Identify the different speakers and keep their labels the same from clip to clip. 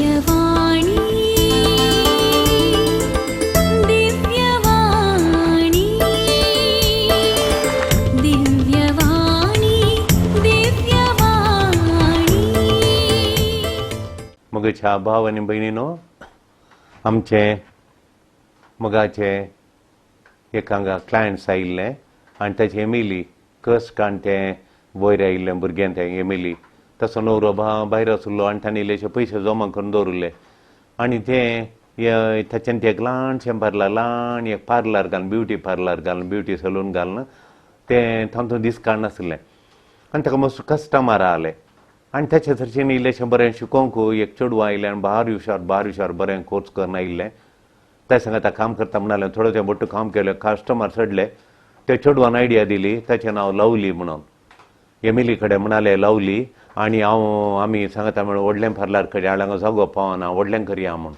Speaker 1: दिव्यवाणी दिव्यवाणी दिव्यवाणी दिव्यवाणी
Speaker 2: मगच्या भाव आणि बहिणीनो आमचे मगाचे एकांगा क्लायंट्स आयिल्ले आनी ताची एमिली कस काण ते वयर आयिल्ले भुरग्यां ते एमिली तसो न्हवरो भायर आसलो आनी ताणें इल्लेशे पयशे जमा करून दवरले आनी ते ताच्यान ते एक ल्हानशें ल्हान एक पार्लर घालून ब्युटी सलून घालून ते तातूंत दीस काडनासलें आनी ताका मस्त कस्टमर आले आनी ताचे थंयच्यान इल्लेशें बरें शिकोवंक एक चेडूं आयलें आनी भार हुशार बरें कोर्स करून आयिल्लें ते संग आतां काम करता म्हणलें थोडें तें बट्ट काम केलें कस्टमर चडले ते चेडवान आयडिया दिली ताचें नांव लवली म्हणून एमिली कडेन म्हणालें लवली आनी आमी सांगता म्हणून व्हडलें पार्लर कडेन हांगा जागो पावना व्हडलें करया म्हूण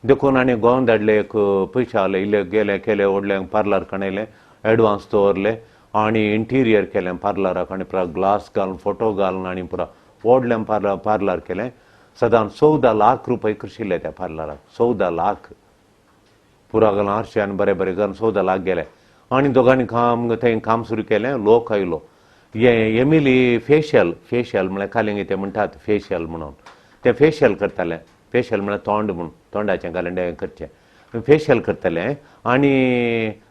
Speaker 2: देखून आनी गोवन धाडले एक पयशे आले इल्ले गेले केले व्हडलें पार्लर काडयलें एडवान्स दवरले आनी इंटिरियर केलें पार्लराक आनी पुरा ग्लास घालून फोटो घालून आनी पुरा व्हडलें पार्लर केलें सदां 14 लाख रुपये खर्चिल्ले त्या पार्लराक 14 लाख पुरा घालून आरशे आनी बरें बरें घालून 14 लाख गेले आनी दोगांनी थंय काम सुरू केलें लोक आयलो एमिली फेशियल म्हळ्यार कालिंग ते म्हणटात फेशियल म्हणून ते फेशियल करताले फेशियल म्हळ्यार तोंड म्हणून तोंडाचें घालून करचें फेशियल करतालें आनी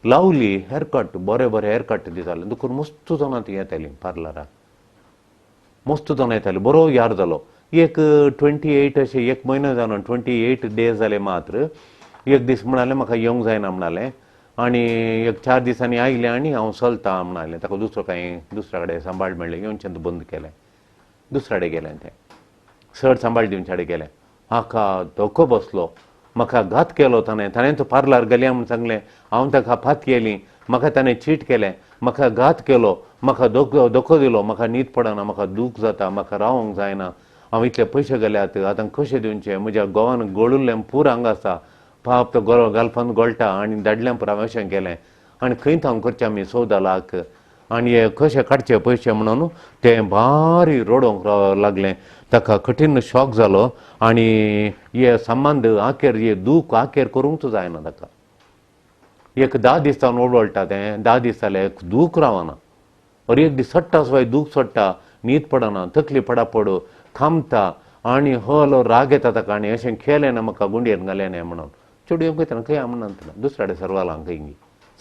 Speaker 2: लवली हेअरकट बरें हेअरकट दितालें देखून मस्त जाणां ती येतालीं पार्लराक मस्त जाणां येतालीं बरो यार जालो एक 28 अशें एक म्हयनो जावन 28 डेज जाले मात्र एक दीस म्हणालें म्हाका येवंक जायना म्हणालें आनी एक 4 दिसांनी आयलें आनी हांव चलतां म्हणालें ताका दुसऱ्या कडेन सांबाळ मेळ्ळें येवचें बंद केलें दुसरे कडेन गेलें तें चड सांबाळ दिवचे कडेन गेलें हाका धोको बसलो म्हाका घात केलो ताणें तो पार्लर गेल्या म्हूण सांगलें हांव ताका फात केली म्हाका ताणें चीट केलें म्हाका घात केलो म्हाका धोको दिलो म्हाका न्हीद पडना म्हाका दूख जाता म्हाका रावंक जायना हांव इतले पयशे गेल्यात आतां कशें दिवचें म्हज्या घोवान गळुल्लें पूर हांगा आसा पाप तो घालपान गळटा आनी धाडलें पुरो हांवें अशें केलें आनी खंय हांव करचें आमी 14 लाख आनी हे कशे काडचे पयशे म्हणून तें भारी रडोंक लागलें ताका कठीण शॉक जालो आनी हे संबंद आखेर हे दूख आखेर करूंकच जायना ताका एक 10 दीस जावन ओडवळटा तें 10 दीस जाले दूख रावना अरे एक दीस सट्टा सवाय दूख सट्टा न्हीद पडना तकली पडापड खामता आनी हलो राग येता ताका आनी अशें केलें ना म्हाका गुंडयेन घालें न्हय म्हणून चेडूं येवंक खंय म्हणून दुसरे कडेन सरवालां खंय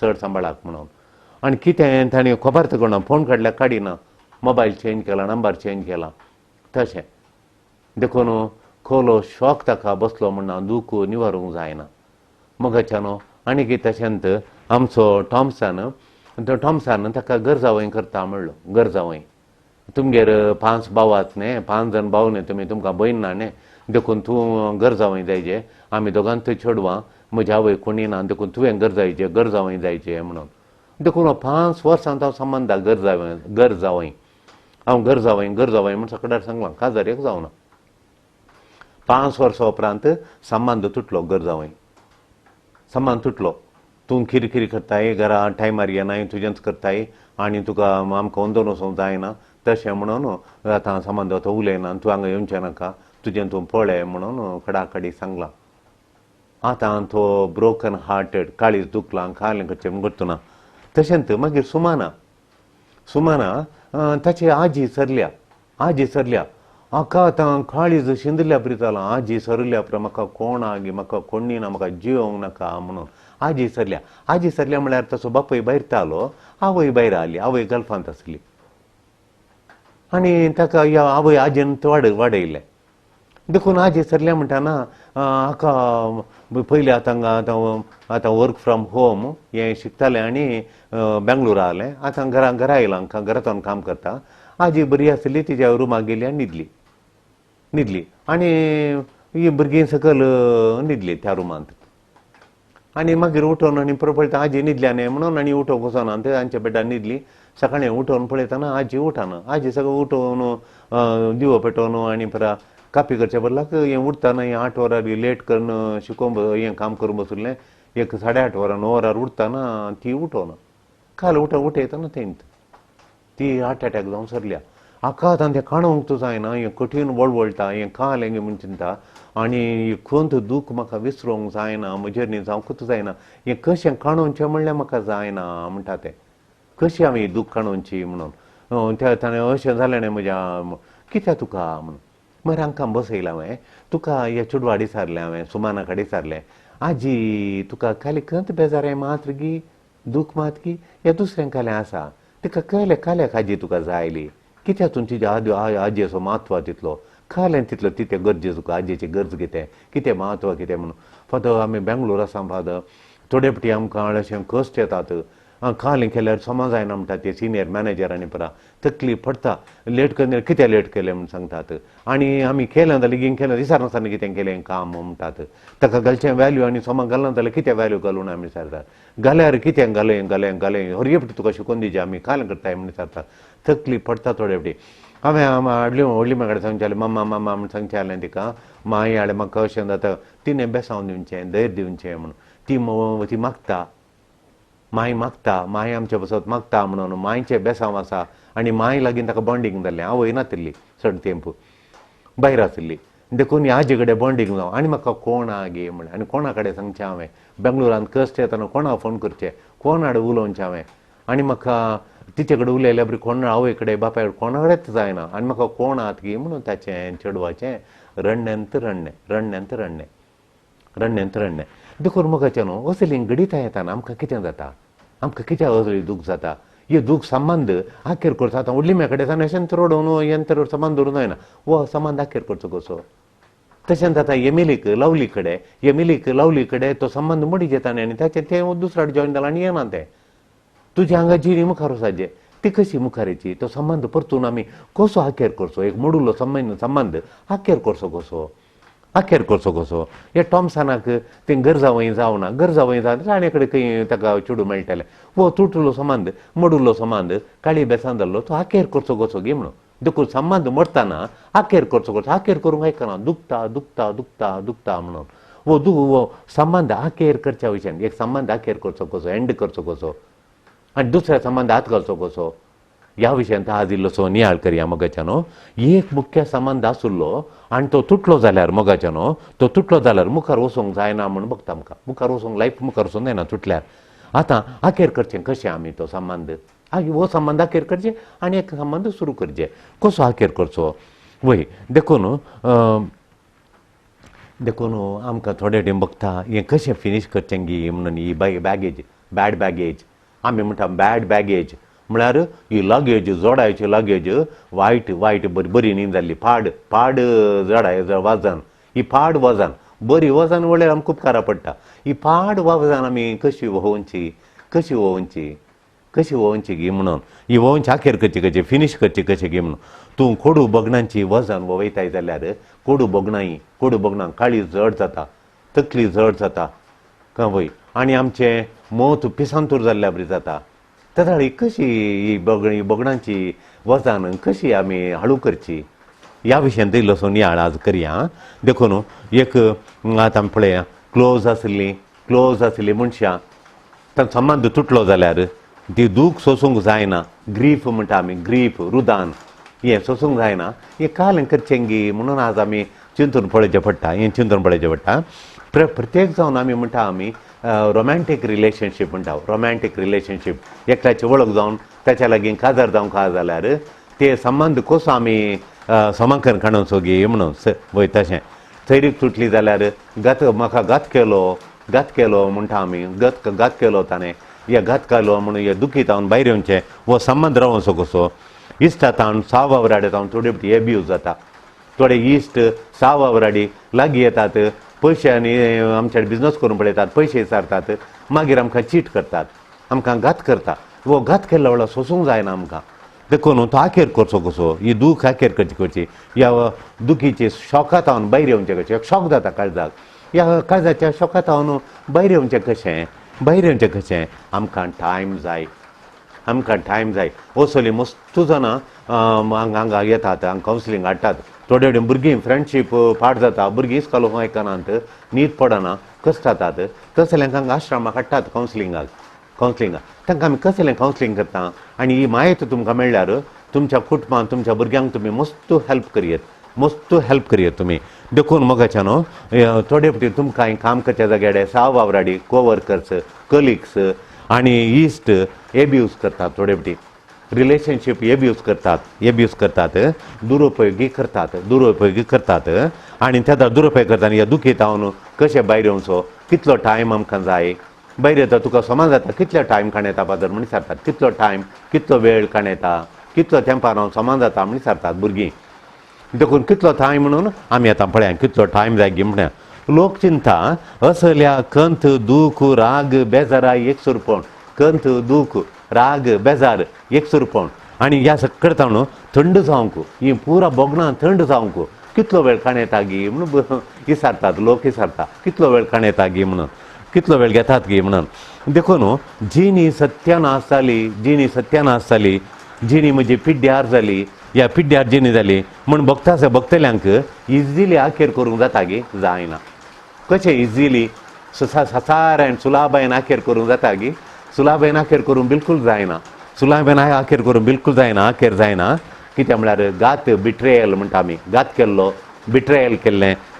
Speaker 2: चड सांबाळाक म्हणून आनी कितें ताणें खबर तकना फोन काडल्यार काडिना मोबायल चेंज केला नंबर चेंज केला तशें देखून खोलो शॉक ताका बसलो म्हणना दूख निवारूंक जायना मगाच्यान आनी कितें तशेंच आमचो टॉमसान ताका घर जावय करता म्हणलो घर जावय तुमगेर 5 भावात न्ही 5 जण भाव न्ही तुमकां भयण ना न्ही देखून तूं घर जावय जायचें आमी दोगांत चेडवां म्हज्या आवय कोणी ना देखून तुवें घर जावय जायचें म्हणून देखून 5 वर्सां हांव संबंदाक घर जावय हांव घर जावय म्हूण सकाळीं सांगलां काजार एक जावना 5 वर्सां उपरांत संबंद तुटलो घर जावय संबंद तुटलो तूं किरकिरी करताय घरा टायमार येनाय तुजेंच करताय आनी तुका आमकां वंदोन वचोंक जायना तशें म्हणून आतां संबंद तो उलयना तूं हांगा येवचें नाका तुजें तूं पळय म्हणून कडाकडी सांगलां आतां तो ब्रोकन हार्टेड काळीज दुखलां कालें करचें म्हूण करतना तशेंच मागीर सुमाना ताची आजी सरल्या हाका आतां काळीज शिंदल्या बरी जालां आजी सरल्या पुरो म्हाका कोण आगी म्हाका कोणी ना म्हाका जिवंक नाका म्हणून आजी सरल्या म्हळ्यार तसो बापूय भायर तालो आवय भायर आली आवय गल्फांत आसली आनी ताका ह्या आवय आजीन वाडयलें देखून आजी सरल्या म्हणटाना हाका पयलीं आतां वर्क फ्रॉम होम हें शिकतालें आनी बेंगलोर आलें आतां घरा आयलां घरांतून काम करता आजी बरी आसली तिच्या रुमाक गेली आनी न्हिदली आनी ही भुरगीं सकयल न्हिदली त्या रुमांत आनी मागीर उठोन आनी पळयता आजी न्हिदल्या न्ही म्हणून आनी उठोवंक वचना तांच्या बेड्डार न्हिदली सकाळीं उठोवन पळयतना आजी उठना आजी सगळें उठोवन दिवो पेटोवन आनी पुरा कापी करच्या बदलाक हें उठताना 8 वरां लेट करून शिकोवन हें काम करून बसुल्लें एक 8:30 वरां 9 वरार उठताना ती उठोना काल उठयतना तेंत ती हार्ट अटॅक जावन सरल्या आकांत तें काणोवंक तूं जायना हें कठीण वळवळटा हें काल हें म्हणटा आनी खंत दूख म्हाका विसरूंक जायना म्हजेर न्ही जावंकूच जायना हें कशें काणोवचें म्हणल्यार म्हाका जायना म्हणटा तें कशी हांवें ही दूख काणोवची म्हणून ताणें अशें जालें न्ही म्हज्या कित्याक तुका म्हणून मागीर हांकां बसयलें हांवें तुका हे चेडवाडी सारलें हांवें सुमाना कडेन सारलें आजी तुका खाली खंत बेजारें मात गी दूख मात गी हें दुसरें कालें आसा तिका कळलें काल्याक आजी तुका जायली कित्याक तूं तिच्या आजयेचो म्हत्व तितलो कळलें तितलो तितें गरजे तुका आजयेची गरज कितें म्हत्व कितें म्हणून फादर आमी बेंगलोर आसा फादर थोडे फावटी आमकां अशें कश्ट येतात कालें केल्यार समज जायना म्हणटा ते सिनियर मॅनेजरांनी परा तकली पडटा लेट केलें कितें लेट केलें म्हूण सांगतात आनी आमी केलें जाल्यार बेगीन केलें दिसार नासतना कितें केलें काम म्हणटात ताका घालचें वॅल्यू आनी समज घालना जाल्यार कितें वॅल्यू घालून आमी विचारतात घाल्यार कितें घालें हरये फावटी तुका शिकोवन दिवचें आमी कालें करताय म्हूण विचारतात तकली पडटा थोडे फावटी हांवें व्हडली म्हाका सांगचें मम्मा मम्मा म्हूण सांगचें जालें तिका माय हाडे म्हाका अशें जाता तिणें बेसांव दिवचें धैर्य दिवचें म्हणून ती मागता माय आमचे बसत मागता म्हणून मायचें बेसांव आसा आनी माय लागीं ताका बॉन्डिंग जाल्लें हांव वयनासली चड तेंप भायर आसली देखून आजे कडेन बॉन्डिंग जावं आनी म्हाका कोण गे म्हण आनी कोणा कडेन सांगचें हांवें बेंगलोरांत कश्ट येताना कोणा फोन करचें कोण हाडे उलोवचें हांवें आनी म्हाका तिचे कडेन उलयल्या बरी कोण आवय कडेन बापाय कडेन कोणा कडेच जायना आनी म्हाका कोण आहात गे म्हणून ताचें चेडवाचें रडणेंत देखून म्हाका न्हू असली घडीता येताना आमकां कितें जाता आमकां कित्याक असली दूख जाता हे दूख संबंद आखेर करचो आतां व्हडली म्या कडेन सावन अशें रडोवन हें तर संबंद धरून जायना वो संबंद आखेर करचो कसो तशेंच आतां एमिलीक लवली कडेन तो संबंद मडींत येताना आनी ताचें तें दुसऱ्या जॉयन जालां आनी येना तें तुज्या हांगा जिणी मुखार वचाचें ती कशी मुखार येची तो संबंद परतून आमी कसो आखेर करचो एक मोडुलो संबंद आखेर करचो कसो हे टॉमसनाक तें गरजावय जावना गरजावय जावन राणे कडेन खंय ताका चेडूं मेळटलें वो तुटलो संबंद मोडुल्लो संबंद काळी बेसान जाल्लो तो आखेर करचो कसो गे म्हणून देखून संबंद मोडटाना आखेर करचो कसो आखेर करूंक आयकना दुखता म्हणून वो संबंद आखेर करच्या विशयान एक संबंद आखेर करचो कसो एंड करचो कसो आनी दुसऱ्या संबंद हात घालचो कसो ह्या विशयान आज इल्लोसो नियाळ करया मोगाच्यानो एक मुख्य संबंद आसुल्लो आनी तो तुटलो जाल्यार मोगाच्यानो तो तुटलो जाल्यार मुखार वचोंक जायना म्हूण बघता आमकां मुखार वचोंक लायफ मुखार वचोंक जायना तुटल्यार आतां आखेर करचें कशें आमी तो संबंद वो संबंद आखेर करचें आनी एक संबंद सुरू करचें कसो आखेर करचो वय देखून आमकां थोडे टेम बघता हें कशें फिनीश करचें गी म्हणून ही बॅड बॅगेज आमी म्हणटा बॅड बॅगेज म्हळ्यार ही लगेज जोडायची लगेज वायट बरी न्ही जाल्ली पाड जोडाय वजन ही पाड वजन बरी वजन वळ्यार आमकां उपकारा पडटा ही पाड वजन आमी कशी वोवंची गी म्हणून ही वोवंची आखेर करची कशी फिनीश करची कशें गी म्हणून तूं कोडू बगणांची वजन वयताय जाल्यार कोडू बगणां काळी जड जाता तकली जड जाता वय आनी आमचें मोत पिसांतूर जाल्ल्या बरी जाता ताका कशी ही बगणांची वजन कशी आमी हळू करची ह्या विशयान इल्लोसो नियाळ आज करया देखून एक आतां पळया क्लोज आसली मनशां तांचो संबंद तुटलो जाल्यार ती दूख सोसूंक जायना ग्रीफ म्हणटा आमी ग्रीफ रुदान हें सोसूंक जायना हें कालें करचें गी म्हणून आज आमी चिंतून पळोवचें पडटा प्रत्येक जावन आमी म्हणटा आमी रोमॅन्टीक रिलेशनशीप एकल्याची वळख जावन ताच्या लागीं काजार जावंक आहा जाल्यार ते संबंद कसो आमी समांकन काडूंचो गे म्हणून वय तशें सैरीक तुटली जाल्यार म्हाका घात केलो म्हणटा आमी घात केलो ताणें हे घात केलो म्हणून हे दुखीत हांव भायर येवचें वो संबंद रावचो कसो इश्टात हांव 6 वावराडे हांव थोडे फावटी एब्यूज जाता थोडे इश्ट 6 वावराडी लागीं येतात पयशांनी आमचे बिजनस करून पळयतात पयशे विचारतात मागीर आमकां चीट करतात आमकां घात करता वो घात केल्लो वेळार सोसूंक जायना आमकां देखून तो आखेर करचो कसो ही दूख आखेर करची ह्या दुखीचे शॉकात हांव भायर येवचें कशें शॉक जाता काळजाक ह्या काळजाच्या शॉकात हांव भायर येवचें कशें आमकां टायम जाय असली मस्तू जाणां हांगा येतात हांगा कावन्सिलींग हाडटात थोडे कडेन भुरगीं फ्रेंडशीप पाड जाता भुरगीं इस्कॉल आयकनात न्हीद पडना कश्ट जातात तसल्यांक हांगा आश्रमाक हाडटात कावन्सिलिंगाक तांकां आमी कसलें कावन्सिलींग करता आनी ही मायेत तुमकां मेळ्ळ्यार तुमच्या कुटुंबान तुमच्या भुरग्यांक तुम्ही मस्त हेल्प करियत तुम्ही देखून मोगाच्या न्हू थोडे फावटी तुमकां काम करच्या जाग्यार साववावराडी कोवर्कर्स कलिग्स आनी इश्ट एब्यूज करतात थोडे फावटी रिलेशनशीप एब्यूज करतात दुरुपयोगी करतात आनी त्याचा दुरुपयोग करता ह्या दुखीत हांव कशें भायर येवचो कितलो टायम आमकां जाय भायर येता तुका समज जाता कितलो टायम काणयता पादर म्हण विचारतात कितलो टायम कितलो वेळ काणयता कितलो तेंपार हांव समज जाता म्हण विचारतात भुरगीं देखून कितलो टायम म्हणून आमी आतां पळया कितलो टायम जाय गी म्हण्या लोक चिंता असल्या कंत दूख राग बेजारा एकसुरपण कंत दूख राग बेजार एकसुरपण आनी ह्या सगळें ताणू थंड जावंक ही पुरा बोगणां थंड जावंक कितलो वेळ काणयता गी म्हणून विचारतात लोक विचारता कितलो वेळ काणयता गी म्हणून कितलो वेळ घेतात गी म्हणून देखून जीं सत्यानाश जाली जीं म्हजी पिड्ड्यार जाली ह्या पिड्ड्यार जिणी जाली म्हण बगतल्यांक इजिली आखेर करूंक जाता गी जायना कशें इजिली सारें सुलाबायेन आखेर करूंक जाता गी सुलाबायेन आखेर करूंक बिलकूल जायना आखेर जायना कित्याक म्हळ्यार घात बिट्रेयल म्हणटा आमी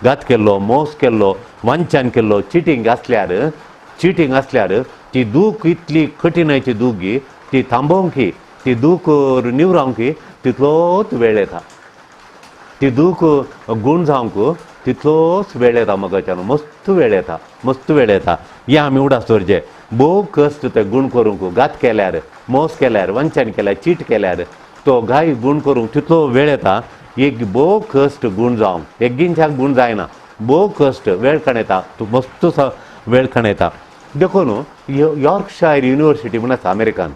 Speaker 2: घात केल्लो मोस केल्लो वांचन केल्लो चिटींग आसल्यार ती दूख इतली कठीणाची दूख गी ती थांबोवंक ती दूख निवरावंक तितलोच वेळ येता ती दूख गूण जावंक तितलोच वेळ येता मोगाच्यान मस्त वेळ येता हे आमी उडास दवरचे भोव कश्ट ते गूण करूंक घात केल्यार मोस केल्यार वंचन केल्यार चीट केल्यार तो घाय गूण करूंक तितलो वेळ येता एक भोव कश्ट गूण जावंक एकगींच्याक गूण जायना भोव कश्ट वेळ काणयता तूं मस्त वेळ काणयता देखून यॉर्कशायर युनिवर्सिटी म्हण आसा अमेरिकान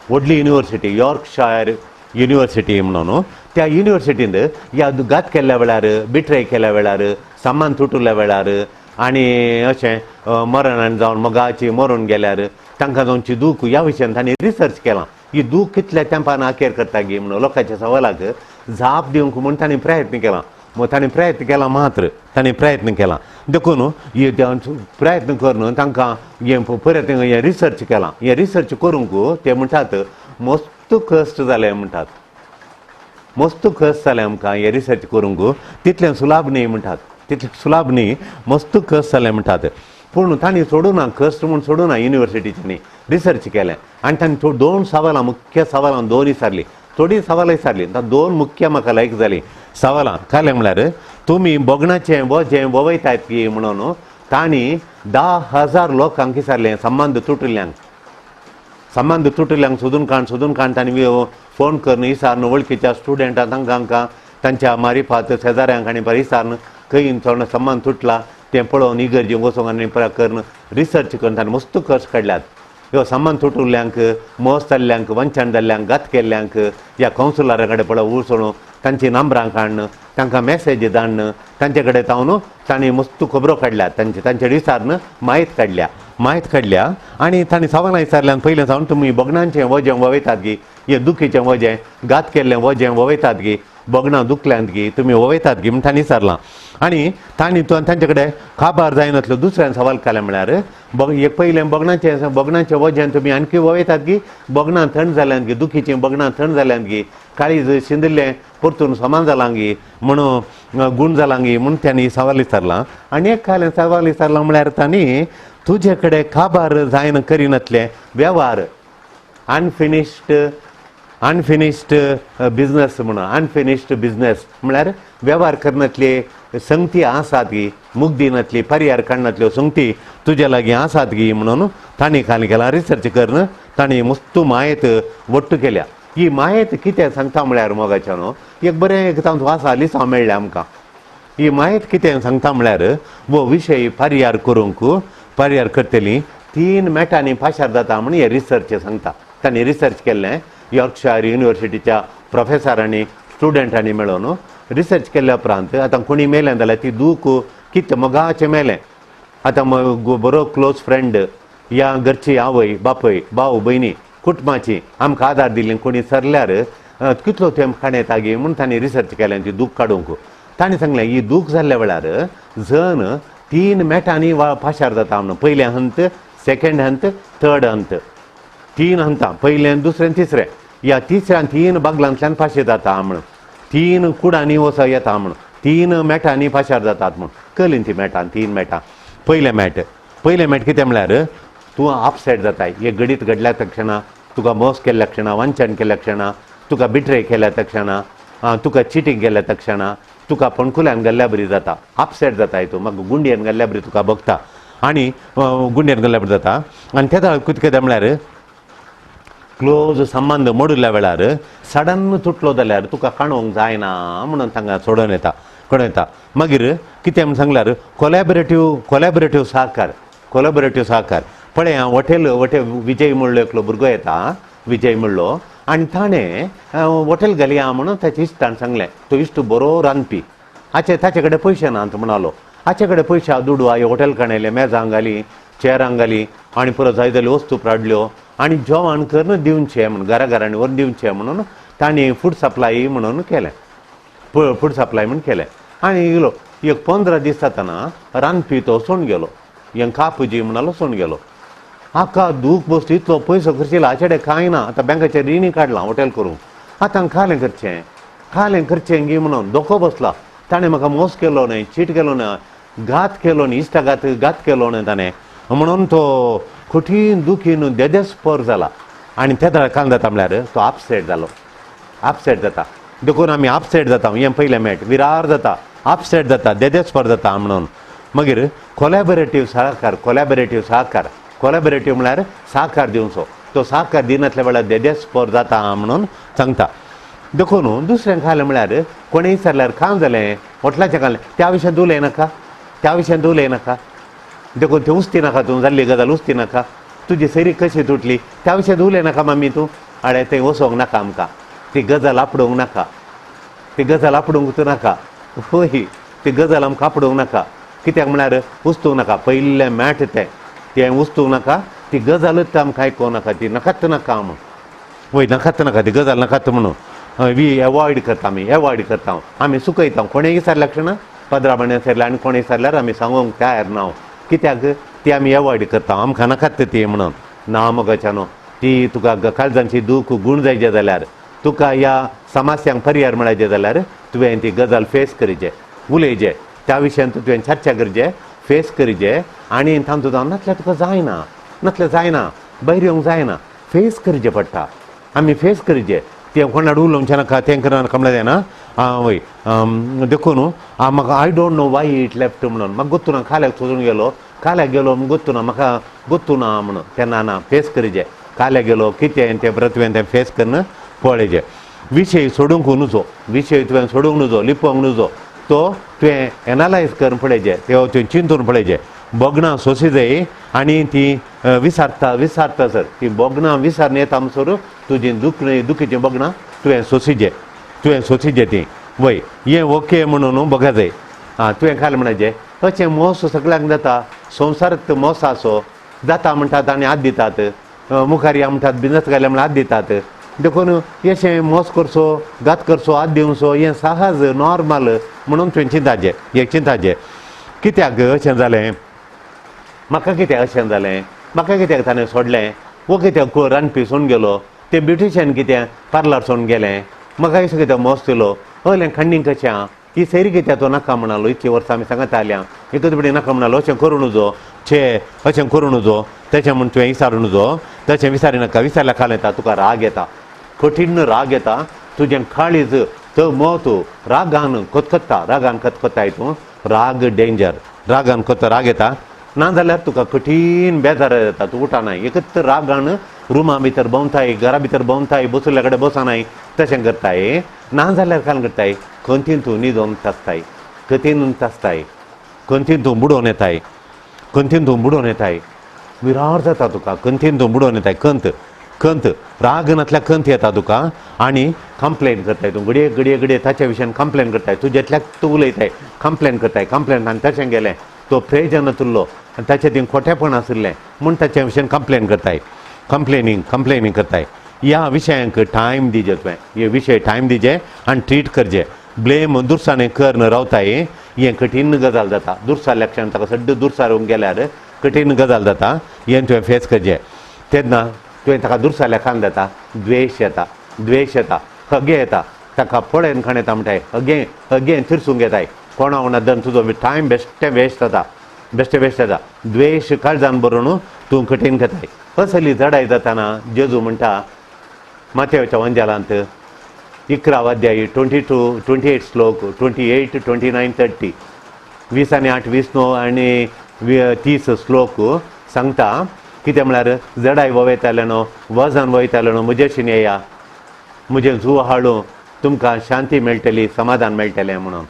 Speaker 2: व्हडली युनिवर्सिटी यॉर्कशायर युनिवर्सिटी म्हणून त्या युनिवर्सिटींत ह्या घात केल्ल्या वेळार बिट्रे केल्ल्या वेळार सामान तुटल्या वेळार आनी अशें मरण जावन मोगाची मरून गेल्यार तांकां जावची दूख ह्या विशयान तांणी रिसर्च केलां ही दूख कितल्या तेंपान आखेर करता गी म्हणून लोकांच्या सवालाक जाप दिवंक म्हूण ताणें प्रयत्न केला ताणें प्रयत्न केला देखून प्रयत्न करून तांकां परत हें रिसर्च केलां हें रिसर्च करूंक ते म्हणटात मस्त कश्ट जाले म्हणटात मस्त कश्ट जाले आमकां हें रिसर्च करूंक तितलें सुलाभ न्ही मस्त कश्ट जालें म्हणटात पूण तांणी सोडूना कश्ट म्हूण सोडूना युनिवर्सिटीच्यांनी रिसर्च केलें आनी तांणी दोन सवालां मुख्य सवालां दोन विचारलीं थोडी सवालां विचारलीं दोन मुख्य म्हाका लायक जालीं सवालां काले म्हळ्यार तुमी बोगणाचें वजें वोवयतात की म्हणून तांणी 10,000 लोकांक विचारलें संबंद तुटल्यांक सोदून काण तांणी फोन करून विचारन वळखीच्या स्टुडंटां तांकां तांच्या मारिफात शेजाऱ्यांक आनी विचारन खंय थोडो संबंद तुटला तें पळोवन इगर्जी वचूंक आनी करून रिसर्च करून तांणी मस्त कश्ट काडल्यात ह्यो संबंद तुटुल्ल्यांक मोस जाल्ल्यांक वंचन जाल्ल्यांक घात केल्ल्यांक ह्या कावन्सिलरा कडेन पळय उरसोन तांची नंबरां काडन तांकां मॅसेज धाडन तांचे कडेन तावन तांणी मस्त खबरो काडल्यात तांचे विचारन माहीत काडल्या आनी तांणी सवालां विचारल्यान पयलें जावन तुमी बोगणांचें वजें वोवयतात गी हें दुखीचें वजें घात केल्लें वजें वोवयतात गी बोगणां दुखल्यांत गी तुमी वोवयतात गी म्हण तांणी विचारलां आनी तांणी तांचे कडेन काबार जायनातलो दुसऱ्यान सवाल केलें म्हळ्यार एक पयलें बोगणाचें वजें तुमी आनकी वोवयतात गी बोगणां थंड जाल्यांत गी दुखीचीं बोगणां थंड जाल्यांत गी काळीज शिंदिल्लें परतून समान जालां गी म्हणून गूण जालां गी म्हूण तांणी सवाल विचारलां आनी एक खालें सवाल विचारलां म्हळ्यार तांणी तुजे कडेन काबार जायन करिनातले वेव्हार अनफिनिश्ड बिजनस म्हणून अनफिनिश्ड बिजनस म्हळ्यार वेव्हार करनातले संगती आसात गी मुग्दीनातली पर्यार काडनातल्यो संगती तुजे लागीं आसात गी म्हणून तांणी खाली केला रिसर्च करून तांणी मस्त मायेत वट्ट केल्या ही मायेत कितें सांगता म्हळ्यार मोगाच्यान एक बरें एक वासा लिसांव मेळ्ळें आमकां ही मायेत कितें सांगता म्हळ्यार वो विशय पर्यार करतलीं 3 मेटांनी पाशार जाता म्हूण हें रिसर्च सांगता तांणी रिसर्च केल्लें यॉर्कशायर युनिवर्सिटीच्या प्रोफेसरांनी स्टुडंटांनी मेळून रिसर्च केल्ल्या उपरांत आतां कोणी मेलें जाल्यार ती दूख कितें मोगाचें मेलें आतां बरो क्लोज फ्रेंड या घरची आवय बापय भाव भयणी कुटुंबाची आमकां आदार दिल्ली कोणी सरल्यार कितलो तेंप काणयता गे म्हूण तांणी रिसर्च केलें ती दूख काडूंक तांणी सांगलें ही दूख जाल्ल्या वेळार जण 3 मेटांनी पाशार जाता म्हणून पयलें हंत सेकंड हंत थर्ड हंत 3 हंतां पयलें दुसरें तिसरें या तिसऱ्या 3 बागलांतल्यान पाशे जाता म्हणून 3 कुडांनी वसा येता म्हणून 3 मॅटांनी पाशार जातात म्हणून कळली ती मॅटां 3 मॅटां. पयलें मॅट कितें म्हळ्यार तूं अपसेट जाताय. एक घडीत घडल्या तक्षणा तुका मोस केल्ल्या क्षणा वंचन केल्ल्या क्षणा तुका बिट्रे केल्या तक्षणा तुका चिटींग केल्या तक्षणा तुका पणकुल्यान गेल्ल्या बरी जाता. अपसेट जाताय तूं म्हाका गुंडयेन गेल्ल्या बरी तुका बगता आनी गुंडयेन गेल्ल्या बरी जाता. आनी त्या कितें म्हळ्यार क्लोज संबंध मोडिल्ल्या वेळार सडन तुटलो जाल्यार तुका काणोवंक जायना म्हणून तांकां सोडून येता कळून येता. मागीर कितें म्हण सांगल्यार कोलॅबरेटीव सहकार पळय हॉटेल विजय म्हणलो एकलो भुरगो येता विजय म्हणलो आनी ताणें हॉटेल घालया म्हणून ताच्या इश्टान सांगलें. तो इश्ट बरो रांदपी ताचे कडेन पयशे नात म्हणालो. हाचे कडेन पयशे दुडवा हॉटेल काणयलें मेजांक घाली चेरांक घाली आनी परत जाय जाल्यो वस्तू पाडल्यो आनी जेवण करून दिवचें म्हणून घरांनी व्हरून दिवचें म्हणून तांणी फूड सप्लाय म्हणून केलें. फूड सप्लाय म्हणून केलें आनी गेलो. एक 15 दीस जातना रांदपी तो सोडून गेलो. हें कापूजी म्हणालो सोडून गेलो. हाका दूख बसलो इतलो पयसो खर्चिला हाचे कडेन कांय ना. आतां बँकेचेर रिणी काडलां हॉटेल करूंक. आतां खालें करचें गी म्हणून दोखो बसला. ताणें म्हाका मोस केलो न्हय चीट केलो ना घात केलो न्ही इश्टाघात केलो न्हय ताणें म्हणून तो कठीण दुखीन देदेस्पर जाला. आनी त्या काल जाता म्हळ्यार तो अपसेट जाता. देखून आमी अपसेट जाता हें पयलें मॅट विरार जाता अपसेट जाता देदेस्पर जाता म्हणून. मागीर कोलॅबरेटीव म्हळ्यार सहकार दिवचो. तो सहकार दिनातल्या वेळार देदेस्पर जाता म्हणून सांगता. देखून दुसऱ्यांक खालें म्हळ्यार कोणें विचारल्यार खावं जालें हॉटेलाचें खालें त्या विशयान उलय नाका देखून तें उस्ती नाका तूं जाल्ली गजाल उस्ती नाका तुजी सरी कशी तुटली त्या विशयान उलय नाका मम्मी तूं आडे थंय वचोंक नाका आमकां ती गजाल आपडोवंक नाका होय ती गजाल आमकां आपडोवंक नाका. कित्याक म्हळ्यार उस्तूंक नाका पयलें मॅट तें उस्तूंक नाका ती गजालूच आमकां आयकोवं नाका ती नाकात म्हणून वय नाकात नाका ती गजाल नाकात म्हणून एवॉयड करता आमी सुकयता. कोणें विचारल्या क्षण पदराबणे विचारल्या आनी कोणें विचारल्यार आमी सांगूंक तयार ना कित्याक ती आमी एवॉयड करता आमकां नाकात ती म्हणून. ना मोगाच्यानो ती तुका काळजांची दूख गूण जायचे जाल्यार तुका ह्या समस्यांक पर्याय मेळचे जाल्यार तुवें ती गजाल फेस करिचें उलयचें त्या विशयान तुवें चर्चा करचें फेस करिचें आनी तातूंत नातल्यार तुका जायना भायर येवंक जायना फेस करचें पडटा. आमी फेस करिचें तें कोणाड उलोवचें नाका तें करनाका म्हणलें जायना. वय देखून म्हाका I don't know why it left म्हणून म्हाका गोत्तू ना काल्याक सोदून गेलो गोत्तू ना म्हाका गोत्तू ना म्हणून तेन्ना ना फेस करिचें काल्याक गेलो कितें तें परत तुवें तें फेस करून पळयचें. विशय सोडूंक सोडूंक नजो लिपोवंक नजो तो तुवें एनालायज करून पळयचें तुवें चिंतून पळयचें. बोगणां सोंसी जाय आनी ती विसारता सर ती बोगणां विसारन येता म्हणसर तुजी दुखीचीं बोगणां तुवें सोंसिचें ती वय हें ओके म्हणून बघा जाय. तुवें खालें म्हणचें अशें मोस सगळ्यांक जाता संवसारांत मोस आसो जाता म्हणटात आनी आत दितात मुखार या म्हणटात बिजनस घाले म्हण आत दितात. देखून अशें मोस करचो घात करचो आत दिवचो हें सहज नॉर्मल म्हणून तुवें चिंताचें कित्याक अशें जालें म्हाका कित्याक ताणें सोडलें वो कित्याक रांदपी सोडून गेलो तें ब्युटिशियन कित्याक पार्लर सोडून गेलें म्हाका अशें कित्याक मोस दिलो हयलें खंडींग कशें आहा ही सैरी कित्याक तो नाका म्हणलो इतलीं वर्सां आमी सांगता आल्या एकच बडी नाका म्हणलो अशें करूं नजो अशें करूं नजो तशें म्हूण तुवें विचारूं नजो तशें विचारिनाका विचारल्या खाल येता तुका राग येता कठीण राग येता तुजें काळीज तो मोत रागान खतखत्ता हितून राग डेंजर रागान राग येता ना जाल्यार तुका कठीण बेजार येता तूं उठनाय एकच रागान रुमा भितर भोंवताय घरा भितर भोंवताय बसुल्ल्या कडेन बसनाय तशें करताय ना जाल्यार काल करताय खंयतीन तूं न्हिदोन तासताय खंयतीन तूं बुडोवन येताय विरार जाता तुका खंयतीन तूं बुडोवन येताय खंत राग नातल्या खंत येता तुका आनी कंप्लेन करताय तूं घडये ताच्या विशयान कंप्लेन करताय तुज्यातल्याक तूं उलयताय कंप्लेन आनी तशें गेलें तो फ्रेजान तुल्लो आनी ताचें तीं खोटेपण आशिल्लें म्हूण ताच्या विशयान कंप्लेनिंग करताय. ह्या विशयांक टायम दिजे तुवें हे विशय टायम दिजे आनी ट्रीट करचे. ब्लेम दुरसाणें करन रावताय हें कठीण गजाल जाता दुरसारल्या क्षण ताका सड्ड दुरसारूंक गेल्यार कठीण गजाल जाता हें तुवें फेस करचें. तेन्ना तुवें ताका दुरसारल्या खान जाता द्वेश येता द्वेश येता हगे येता ताका पळयन खण येता म्हणटाय हगे थिरसूंक येताय कोणा वांगडा धन तुजो टायम बेश्टे वेस्ट जाता द्वेश काळजान बरोवन तूं कठीण घेताय असली चडाय जाताना जेजू म्हणटा माथेवाच्या वंजालांत 11 अध्याय 22, 28 श्लोक 28, 29, 30 20 आनी 8, 20, 9 आनी 30 श्लोक सांगता कितें म्हळ्यार जडाय वयताले न्हू वजन वयताले न्हू म्हजेशीन येया म्हजे झू हाडूं तुमकां शांती मेळटली समाधान मेळटलें म्हणून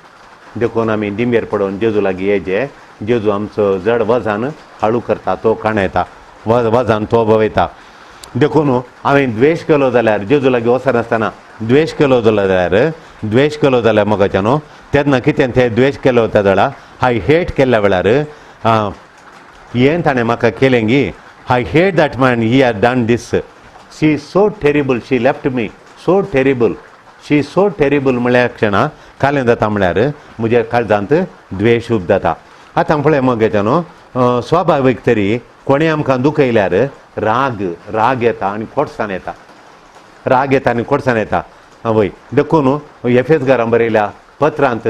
Speaker 2: देखून आमी दिंबेर पडोवन जेजू लागीं येजे जेजू आमचो जड वजन हाडू करता तो काणयता वजन तो वयता देखून हांवें द्वेश केलो जाल्यार जेजू लागीं वचनासतना द्वेश केलो जाल्यार मोगाच्या न्हू तेन्ना कितें तें द्वेश केलो त्या वेळार हाय हेट केल्ल्या वेळार हें ताणें म्हाका केलें गी I hate that man, he had done this. She is so terrible, she left me. So terrible. She is so terrible म्हळ्या क्षणा कालें जाता म्हळ्यार म्हज्या काळजांत द्वेश उब जाता आतां पळय मोगेच्या न्हू स्वाभावीक तरी कोणें आमकां दुखयल्यार राग येता आनी खोटसाण येता वय देखून एफेसकारांक बरयल्या पत्रांत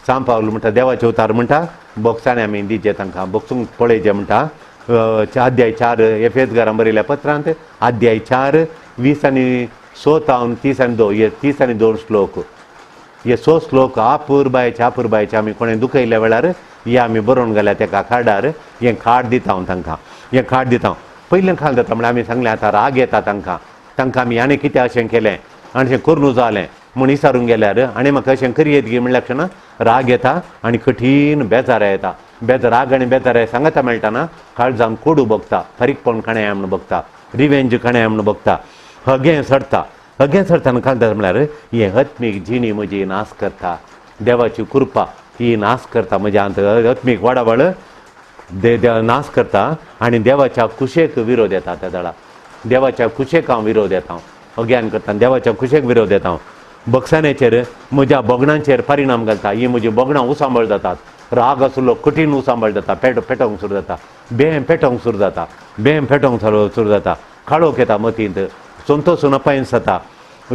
Speaker 2: सांत पावल म्हणटा देवाचे उतार म्हणटा बोक्सांनी आमी दिचे तांकां बोक्सूंक पळयचे म्हणटा अध्याय 4 एफेसकारांक बरयल्या पत्रांत अध्याय 4 20 आनी 6 30 आनी 2 हे 30 आनी 2 श्लोक हे 6 श्लोक आपुरबायचे आमी कोणें दुखयल्या वेळार हे आमी बरोवन गेल्या तेका कार्डार हें कार्ड दिता हांव तांकां हें कार्ड दिता पयलें खाल जाता म्हळ्यार आमी सांगलें आतां राग येता तांकां आमी आनी कितें अशें केलें आनी अशें करून जालें म्हूण विचारूंक गेल्यार आनी म्हाका अशें करियेत गे म्हणल्या क्षणा राग येता आनी कठीण बेजार येता राग आनी बेजार सांगता मेळटाना काळजान कोडू बगता फारीकपण काणया म्हणून बगता रिवेंज काणया म्हणून बगता हगें सरताना काळजात म्हळ्यार हें आत्मीक जिणी म्हजी नाश करता देवाची कृपा ही नाश करता म्हज्या आत्मीक वाडावळ नाश करता आनी देवाच्या कुशेक विरोध येता त्या दळा देवाच्या कुशेक हांव विरोध येता अज्ञान करता देवाच्या कुशेक विरोध येता बगसाण्याचेर म्हज्या बोगणांचेर परिणाम घालता ही म्हजी बोगणां उसांबळ जातात राग आसलो कठीण उसांबळ जाता पेटोवंक सुरू जाता बेम पेटोवंक सुरू जाता काळोख येता मतींत संतोश नपयस जाता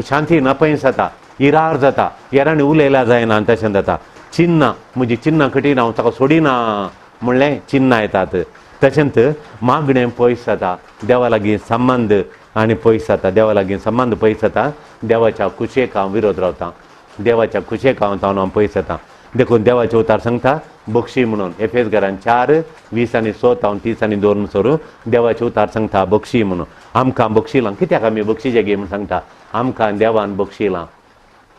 Speaker 2: शांती नपयस जाता इरार जाता येरांनी उलयल्या जायना आनी तशें जाता चिन्नां म्हजी चिन्नां कठीण हांव ताका सोडिना म्हणलें चिन्नां येतात तशेंच मागणें पयस जाता देवा लागीं संबंद आनी पयस जाता देवा लागीं संबंद पयस जाता देवाच्या कुशेक हांव विरोध रावता देवाच्या कुशेक हांव पयस जाता देखून देवाचे उतार सांगता बक्षी म्हणून एफेसकारांक 4 20 आनी 6 30 आनी 2 सोर देवाचे उतार सांगता बक्षी म्हणून आमकां बक्षिलां कित्याक आमी बक्षीचे गे म्हूण सांगता आमकां देवान बक्षिलां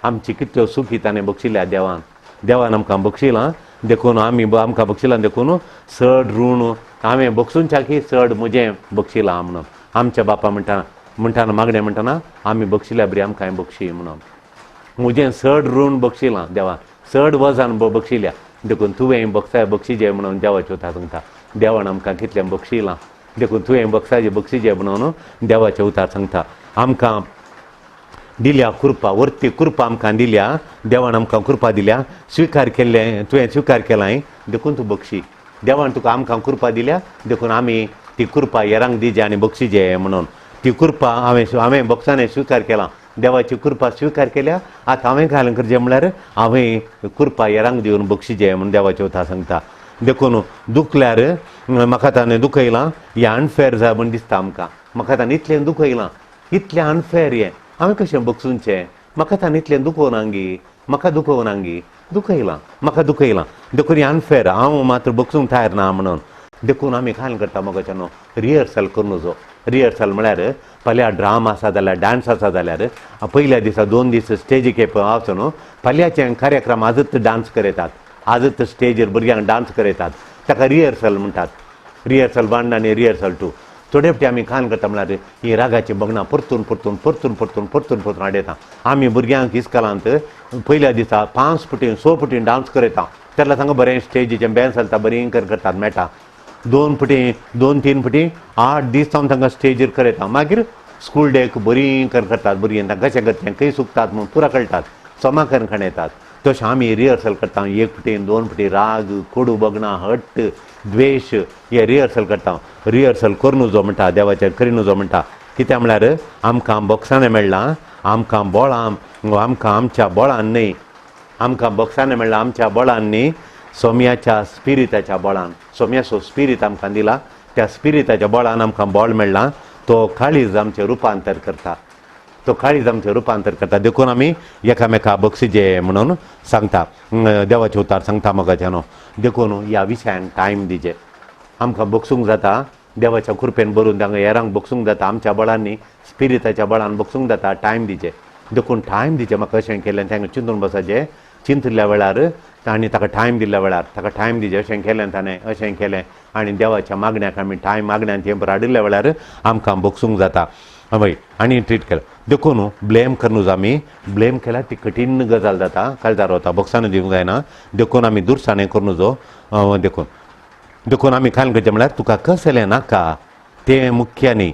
Speaker 2: आमची कितल्यो सुखी ताणें बक्षिल्या देवान आमकां बक्षिलां देखून आमकां बक्षिलां देखून चड ऋण हांवें बक्षूंच्या की चड म्हजें बक्षिलां म्हणून आमच्या बापा म्हणटाना मागणें म्हणटाना आमी बक्षिल्या बरी आमकां बक्षी म्हणून म्हजें चड ऋण बक्षिलां देवान चड वजन बक्षिल्या देखून तुवें बक्षिजे म्हणून देवाचे उतार सांगता देवान आमकां कितलें बक्षिलां देखून तुवें बक्षिजे म्हणून देवाचे उतार सांगता आमकां दिल्या कृपा वर्ती कृपा आमकां दिल्या देवान आमकां कृपा दिल्या स्विकार केल्लें तुवें स्विकार केलां देखून तूं बक्षी देवान तुका आमकां कृपा दिल्या देखून आमी ती कृपा हेरांक दिजे आनी बक्षिजे म्हणून ती कृपा हांवें बक्षांनी स्विकार केलां देवाची कृपा स्विकार केल्या आतां हांवें घालून करचें म्हळ्यार हांवें कृपा हेरांक दिवन बक्षिजे म्हणून देवाचे उतार सांगता देखून दुखल्यार म्हाका ताणें दुखयलां हें अनफेर जाय म्हूण दिसता आमकां म्हाका ताणें इतलें दुखयलां इतलें अनफेर हें हांवें कशें बक्षूंचें म्हाका ताणें इतलें दुखोवनांगी दुखयलां म्हाका दुखयलां देखून हें अनफेर हांव मात्र बक्षूंक तयार ना म्हणून देखून आमी खाल करता मोगाच्या न्हू रिहर्सल करून नजो रिहर्सल म्हळ्यार फाल्यां ड्रामा आसा जाल्यार डान्स आसा जाल्यार पयल्या दिसा 2 दीस स्टेजीक वचून न्हू फाल्यांचे कार्यक्रम आजूच डान्स करयतात आजूच स्टेजीर भुरग्यांक डान्स करयतात ताका रिहर्सल म्हणटात रिहर्सल 1 आनी रिहर्सल 2 थोडे फावटी आमी खाल करता म्हळ्यार ही रागाची बगणां परतून हाडयता आमी भुरग्यांक इस्कॉलांत पयल्या दिसा 5 फुटीं 6 फुटीं डान्स करयता तेन्ना तांकां बरें स्टेजीचें बॅन्स घालता बरीं करतात मेळटा 2 फुटीं 2-3 फुटीं 8 दीस जावन तांकां स्टेजीर करयता मागीर स्कूल डेक बरीं करतात भुरगीं तांकां कशें करचें खंय चुकतात म्हूण पुरा कळटात समाकरण खणयतात तशें आमी रिहर्सल करता 1 फुटीं 2 फुटीं राग कोडू बगणां हट्ट द्वेश हे रिहर्सल करता रिहर्सल करून जो म्हणटा देवाचेर करीन जो म्हणटा कित्याक म्हळ्यार आमकां बक्षांनी मेळ्ळां आमकां बोळां आमकां आमच्या बोळान न्ही, आमकां बॉक्सांनी मेळ्ळा आमच्या बोळान न्ही, सोम्याच्या स्पिरिताच्या बोळान. सोम्याचो स्पिरीट आमकां दिला, त्या स्पिरिताच्या बोळान आमकां बॉळ मेळ्ळा. तो काळीज आमचें रुपांतर करता, तो काळीज आमचें रुपांतर करता. देखून आमी एकामेका बक्षिजे म्हणून सांगता, देवाचे उतार सांगता मोगाच्यानो. देखून ह्या विशयान टायम दिजे. आमकां बक्षूंक जाता, देवाच्या कृपेन बरोवन तांकां हेरांक बक्षूंक जाता, आमच्या बळांनी स्पिरिताच्या बळान बक्षूंक जाता. टायम दिजे. देखून टायम दिचे. म्हाका अशें केलें तांकां चिंतून बसाचें. चिंतल्या वेळार आनी ताका टायम दिल्ल्या वेळार ताका टायम दिजे. अशें केलें ताणें, अशें केलें आनी देवाच्या मागण्याक आमी टायम मागण्यान तें राडिल्ल्या वेळार आमकां बक्षूंक जाता. हय, आनी ट्रीट केलें. देखून ब्लेम करूनच आमी ब्लेम केल्यार ती कठीण गजाल जाता, काळजार वता, बॉक्सान दिवंक जायना. देखून आमी दुरसाणें करूनचो. देखून आमी काय करचें म्हळ्यार तुका कसलें नाका तें मुख्य न्ही.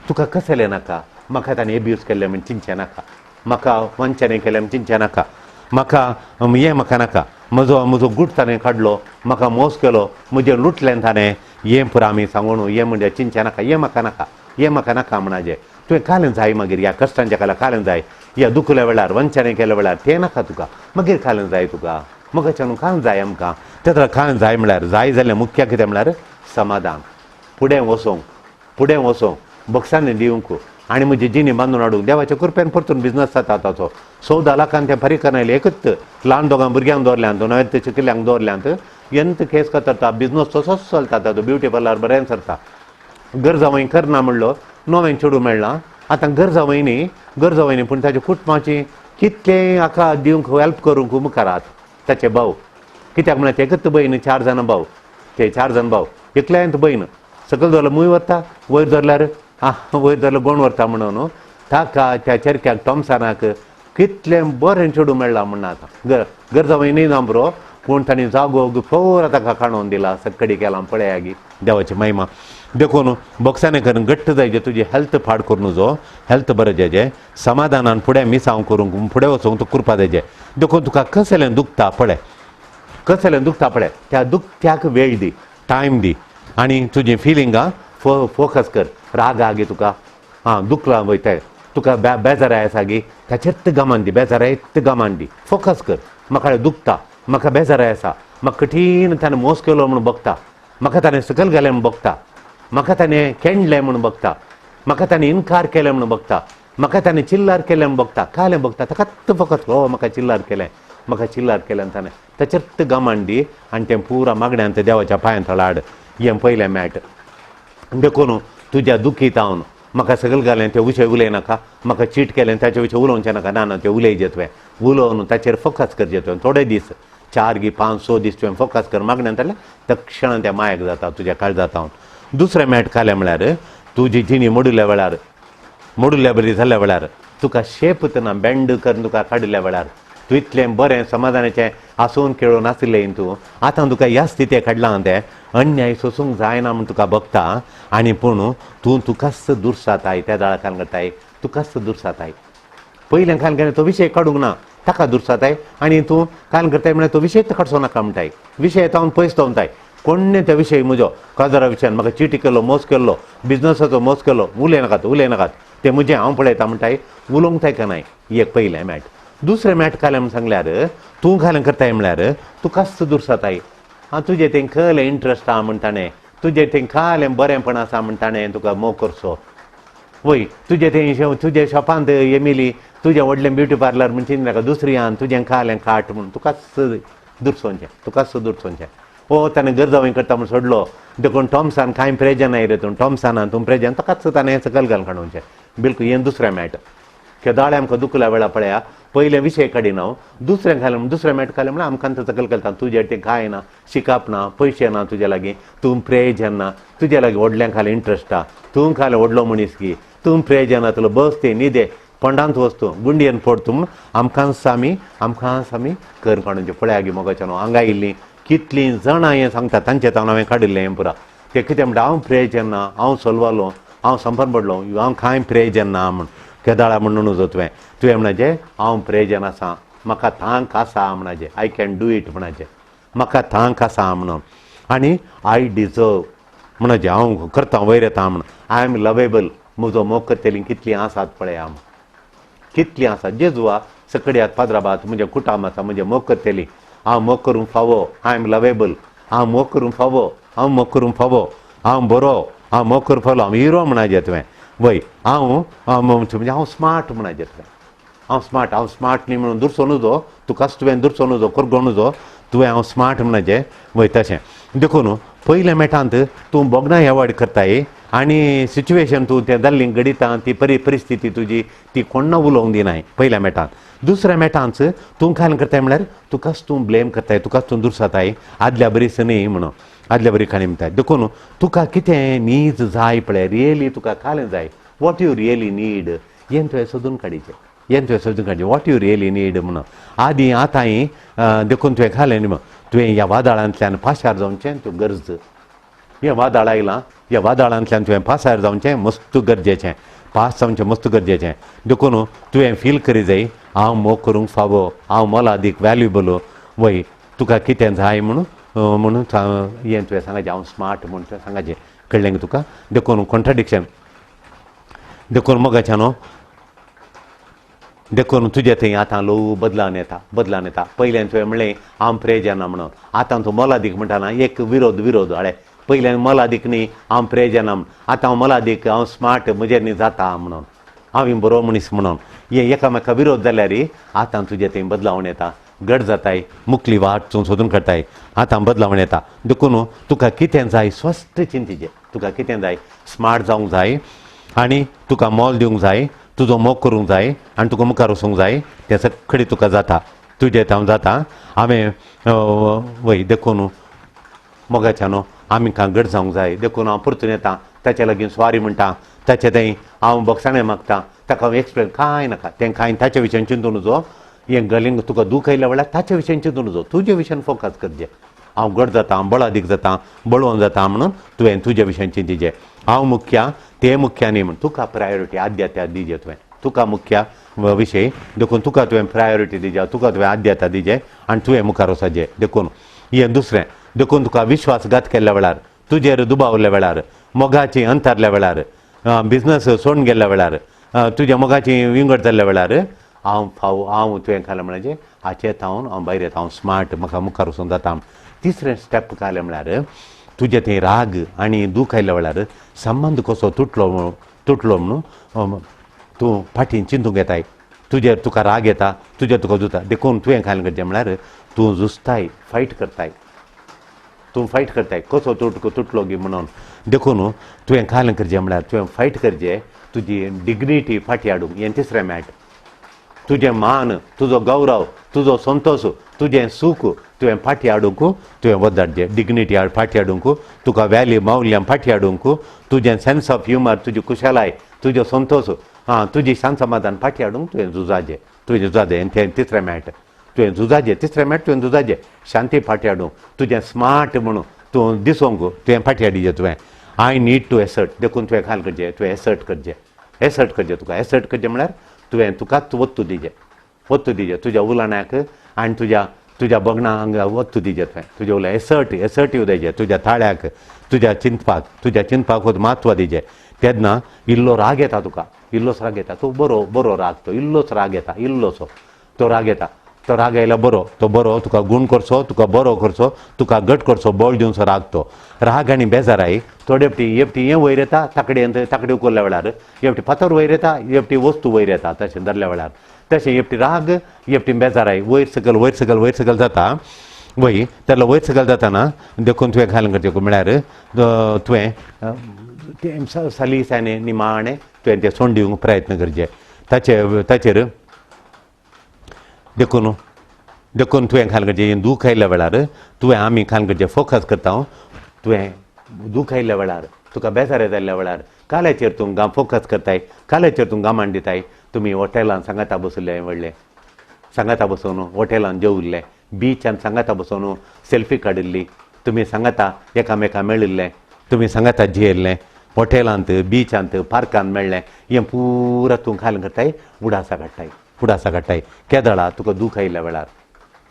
Speaker 2: तुका कसलें नाका, म्हाका ताणें एब्यूज केल्लें म्हण चिंतचें नाका, म्हाका वंचने केलें म्हण चिंतचें नाका, म्हाका हें म्हाका नाका, म्हजो गूट ताणें काडलो, म्हाका मोस केलो, म्हजें लुटलें ताणें, हें पुरो आमी सांगून हें म्हणजे चिंतचें नाका, हें म्हाका नाका, हें म्हाका नाका म्हणजें तुवें कालें जाय. मागीर ह्या कश्टांच्या काला कालें जाय, ह्या दुखल्या वेळार वंचने केल्या वेळार तें नाका तुका, मागीर कालें जाय तुका. मोगाच्यान कालें जाय आमकां. तें कालें जाय म्हळ्यार जाय जाल्यार मुख्य कितें म्हळ्यार समाधान. फुडें वचोंक बक्षांनी दिवंक आनी म्हजी जिणी बांदून हाडूंक. देवाच्या कृपेन परतून बिझनस जाता ताचो. 14 लाखान तें फारीक करनायलें एकच ल्हान दोगां भुरग्यांक दवरल्यांत, नवें शिकिल्ल्यांक दवरल्यांत. एंत केस करता, बिझनस तसोच चलता ताचो. ब्युटी पार्लर बरें चलता. गरजावय करना म्हणलो, नवें चेडूं मेळ्ळां. आतां गरजावयनी पूण ताच्या कुटुंबाची कितलें हाका दिवंक हेल्प करूंक मुखारात ताचे भाव. कित्याक म्हळ्यार एकच भयण, 4 जाण भाव. ते 4 जाण भाव, एकल्यायंत भयण. सकयल धरल्यार मूय व्हरता, वयर धरल्यार गोण व्हरता म्हणून ताका त्या चेरक्याक टॉमसनाक कितलें बरें चेडूं मेळ्ळां म्हणून. आतां गरजावयनी ना बरो, पूण ताणें जागो फोर ताका काडून दिला. सकडी केलां पळया गी, देवाची महिमा. देखून बॉक्सांनी करून घट्ट जायचे, तुजी हेल्थ फाड करून जो हेल्थ बरें जायचें, समाधानान फुडें मिसांव करूंक फुडें वचूंक तुका कृपा जायचें. देखून तुका कसलें दुखता पळय, त्या दुखत्याक वेळ दी, टायम दी आनी तुजी फिलिंगां फोकस कर. राग आगी तुका दुखला वयताय, तुका बेजाराय आसा गी, ताचेर गमान दी, बेजारायत गमान दी. फोकस कर. म्हाका दुखता, म्हाका बेजाराय आसा, म्हाका कठीण ताणें मोस केलो म्हणून बघता, म्हाका ताणें सकयल घालें म्हणून बघता, म्हाका ताणें केंडलें म्हणून बघता, म्हाका ताणें इन्कार केलें म्हणून बघता, म्हाका ताणें चिल्लार केलें म्हणून बघता, कालें बघता. ताका फोकस कर. हो म्हाका चिल्लार केलें ताणें. ताचेर गमान दी आनी तें पुरा मागण्यान तें देवाच्या पांयां थळा हाड. हें पयलें मेळट. देखून तुज्या दुखीतावन म्हाका सकयल घालें तें विशय उलयनाका, म्हाका चीट केलें ताचे विशय उलोवचें नाका. ना तें उलयचें तुवें, उलोवन ताचेर फोकस करचें तुवें. थोडे दीस 4 गी 5 6 दीस तुवें फोकस कर. मागण्यान जाल्यार तक्षण तें मायक जाता तुज्या काळजातावन. दुसरें मेळट कालें म्हळ्यार तुजी जिणी मोडुल्या बरी जाल्ल्या वेळार तुका शेप ना बेंड करून तुका काडिल्ल्या वेळार तूं इतलें बरें समाधानाचें आसून खेळून आसलें तूं. आतां तुका ह्या स्थितीक काडलां तें अन्याय सोसूंक जायना म्हूण तुका बगता. आनी पूण तुकाच दुरसाताय. त्या दाळा काल करताय तुकाच दुरसाताय. पयलें काल केलें तो विशय काडूंक ना, ताका दुरसाताय. आनी तूं काल करताय म्हळ्यार तो विशय काडचो नाका म्हणटाय. विशय तावन पयस दवरताय. कोण्णे त्या विशय म्हजो काजारा विशयान म्हाका चिटी केलो, मोस केल्लो, बिझनसाचो मोस केलो, उलयनाकात तें म्हजें हांव पळयता म्हणटाय. उलोवंक ताका नाय. एक पयलें मेळट. दुसरें मेळट कालें म्हण सांगल्यार तूं कालें करताय म्हळ्यार तुकाच दुरसाताय. तुजें तें खरें इंट्रस्ट आहा म्हणटाणें, तुजें तें कालें बरेंपण आसा म्हणटाणें तुका मोग करचो. वय तुजें तें तुज्या शॉपांत येमिली, तुजें व्हडलें ब्युटी पार्लर म्हण चिंत नाका, दुसरी आहा तुजें कालें काट म्हूण तुकाच दुरसोवचें. हो ताणें गरजावय करता म्हूण सोडलो. देखून टॉमसान कांय प्रेजन आय रे तूं टॉमसानान तूं प्रेजन ताकाच ताणें सकयल घालून काडोवचें. बिलकूल हें दुसरें मेळट. केदाळे आमकां दुखल्या वेळा पळया पयलें विशय काडिना हांव, दुसरें मेळट कालें म्हळ्यार आमकां सकयल घालता. तुजें तें कांय ना, शिकाप ना, पयशे ना तुजे लागीं, तूं प्रेजन ना, तुजे लागीं व्हडल्यां खाली इंट्रस्ट आहा, तूं खाली व्हडलो मनीस गी, तूं प्रेजन जातलो, बस ते न्हिदे पंडांत वस्तू गुंडयेन पड तूं आमकां सामी कर काडून पळया गी मोगाच्यान हांगा येयल्लीं कितलीं जाणां हें सांगता तांचें तावन हांवें काडिल्लें हें पुरा. तें कितें म्हणटा हांव प्रेजन ना, हांव सोलवालो, हांव संपर्क पडलो, हांव कांय प्रेजन ना म्हूण. केदाळा म्हणून नजो तुवें म्हणचें हांव प्रेजन आसा, म्हाका थांक आसा म्हणचें, आय कॅन डू इट म्हणचें, म्हाका थांक आसा म्हणून. आनी आय डिजर्व म्हणचें हांव करता वयर येता म्हणून. आय एम लवेबल, म्हजो मोग करतलीं कितलीं आसात पळया. कितली आसा जेजुआ सकड्यात पाद्राबाद म्हणजे कुटाम आसा म्हणजे मोग करतली हांव मोग करूंक फावो आय एम लवेबल हांव मोग करूंक फावो हांव मोग करूंक फावो हांव बरो हांव मोग करूंक फावलो हांव हिरो म्हणाजे तुवें वय म्हणजे हांव स्मार्ट म्हणाजे तुवें हांव स्मार्ट न्ही म्हणून दुरसो नजो तुकाच तुवें दुरसो नजो करगो नजो तुवें हांव स्मार्ट म्हणाजे वय तशें देखून पयल्या मेटांत तूं बोगना एवॉयड करताय आनी सिच्युएशन तूं तें जाल्ली घडिता ती परिस्थिती तुजी ती कोण्णा उलोवंक दिनाय पयल्या मेटांत दुसऱ्या मेटांच तूं काय करताय म्हळ्यार तुकाच तूं ब्लेम करताय तुकाच तूं दुरसाताय आदल्या बरीस न्ही म्हणून आदल्या बरी खाणी म्हणटाय देखून तुका कितें नीज जाय पळय रियली तुका कालें जाय वॉट यू रियली नीड हें तुवें सोदून काडचें वॉट यू रियली नीड म्हणून आदी आतां देखून तुवें खालें न्ही तुवें ह्या वादळांतल्यान पाशार जावचें तूं गरज हें वादळ आयलां ह्या वादळांतल्यान तुवें पासार जावचें मस्त गरजेचें पास जावचें मस्त गरजेचें देखून तुवें फील करी जाय हांव मोग करूंक फावो हांव मोलादीक वॅल्युबल वय तुका कितें जाय म्हणून हें तुवें सांगचें हांव स्मार्ट म्हणून तुवें सांगचें कळ्ळें तुका देखून कॉन्ट्राडिक्शन देखून मोगाच्यान देखून तुजे थंय आतां लो बदलावन येता पयल्यान तुवें म्हणलें हांव प्रे जायना म्हणून आतां तूं मोलादीक म्हणटाना एक विरोध हळे पयल्यान मोलादीक न्ही हांव प्रे जायना आतां हांव मोलादीक हांव स्मार्ट म्हजेर न्ही जाता म्हणून हांव बरो मनीस म्हणून हें एकामेका विरोध जाल्यार आतां तुजे थंय बदलावण येता घट जाताय मुखली वाट तूं सोदून काडटाय आतां बदलावण येता देखून तुका कितें जाय स्वस्थ चिंतीचें तुका कितें जाय स्मार्ट जावंक जाय आनी तुका मोल दिवंक जाय तुजो मोग करूंक जाय आनी तुका मुखार वचूंक जाय तें सगळें तुका जाता तुजें हांव जाता हांवें वय देखून मोगाच्यान आमी घट जावंक जाय देखून हांव परतून येता ताचे लागीं स्वारी म्हणटा ताचे थंय हांव बक्षाणें मागता ताका हांव एक्सप्लेन कांय नाका तें कांय ताचे विशयान चिंतूं नजो हें गलींक तुका दूख आयल्या वेळार ताचे विशयान चिंतूं नजो तुजे विशयान फोकस करचें हांव घट जाता हांव बळादीक जाता बळोवन जाता म्हणून तुवें तुजे विशयान चिंतीचें हांव मुख्या तें मुख्या न्ही म्हणून तुका प्रायोरिटी आद्यता दिजें तुवें तुका मुख्या विशय देखून तुका तुवें प्रायोरिटी दिजे तुका तुवें आद्यता दिजें आनी तुवें मुखार वचचें देखून हें दुसरें देखून तुका विश्वासघात केल्ल्या वेळार तुजेर दुबावल्या वेळार मोगाची अंतरल्या वेळार बिझनस सोडून गेल्ल्या वेळार तुज्या मोगाची विंगड जाल्ल्या वेळार हांव तुवें खालें म्हणजे हाचे येतावन हांव भायर येता हांव स्मार्ट म्हाका मुखार वचूंक जाता तिसरें स्टेप कालें म्हळ्यार तुजे थंय राग आनी दूख आयल्या वेळार संबंद कसो तुटलो म्हणून तूं फाटीं चिंतूंक येताय तुजेर तुका राग येता तुजेर तुका जुता देखून तुवें खालें करचें म्हळ्यार तूं झुजताय फायट करताय कसो तुटलो गी म्हणून देखून तुवें खालें करचें म्हळ्यार तुवें फायट करचें तुजी डिग्निटी फाटीं हाडूंक हें तिसरें मॅट तुजें मान तुजो गौरव तुजो संतोश तुजें सूख तुवें फाटीं हाडूंक तुवें वधाडचें डिग्निटी फाटीं हाडूंक तुका वॅल्यू मौल्य फाटीं हाडूंक तुजें सेन्स ऑफ ह्युमर तुजी कुशलाय तुजो संतोश तुजी शांत समाधान फाटीं हाडूंक तुवें झुजाचें तें तिसरें मॅट तुवें झुजाचें तिसरें मॅट तुवें झुजाचें शांती फाटीं हाडूंक तुजें स्मार्ट म्हणून तूं दिसोंक तुवें फाटीं हाडिचें तुवें आय नीड टू एसर्ट देखून तुवें खाल करचें तुवें एसर्ट करचें तुका एसर्ट करचें म्हळ्यार तुवें तुकाच वत्तू दिजें तुज्या उलाण्याक आनी तुज्या बगणांक वत्तू दिजें तुजें उलय एसर्टीव दिजें तुज्या ताळ्याक तुज्या चिंतपाक म्हत्व दिजें तेन्ना इल्लो राग येता तुका इल्लोसो राग येता तो बरो राग तो इल्लोसो राग येता तो राग आयल्यार बरो तुका गूण करचो तुका बरो करचो तुका घट करचो बळ दिवचो राग तो राग आनी बेजाराय थोडे एपटी हें वयर येता ताकडी उखल्ल्या वेळार एपटी फातर वयर येता एपटी वस्तू वयर येता तशें धरल्या वेळार तशें एपटी राग एपटी बेजाराय वयर सकल जाता वय तेन्ना वयर सकल जाताना देखून तुवें खालें करचें म्हळ्यार तुवें तें सलीसाने निमाणें तुवें तें सोडून दिवंक प्रयत्न करचें ताचेर देखून तुवें खालें करचें दूख आयल्या वेळार तुवें आमी खालें करचें फोकस करता तुवें दूख आयल्या वेळार तुका बेजार जाल्ल्या वेळार काल्याचेर तूं फोकस करताय काल्याचेर तूं गामान दिताय तुमी हॉटेलान सांगाता बसले व्हडले सांगाता बसून हॉटेलान जेवल्ले बीचान सांगाता बसून सेल्फी काडिल्ली तुमी सांगाता एकामेका मेळिल्ले तुमी सांगाता जियेल्लें हॉटेलांत बीचांत पार्कांत मेळ्ळें हें पुरा तूं खालें करताय उडासा काडटाय केदळा तुका दूख आयिल्ल्या वेळार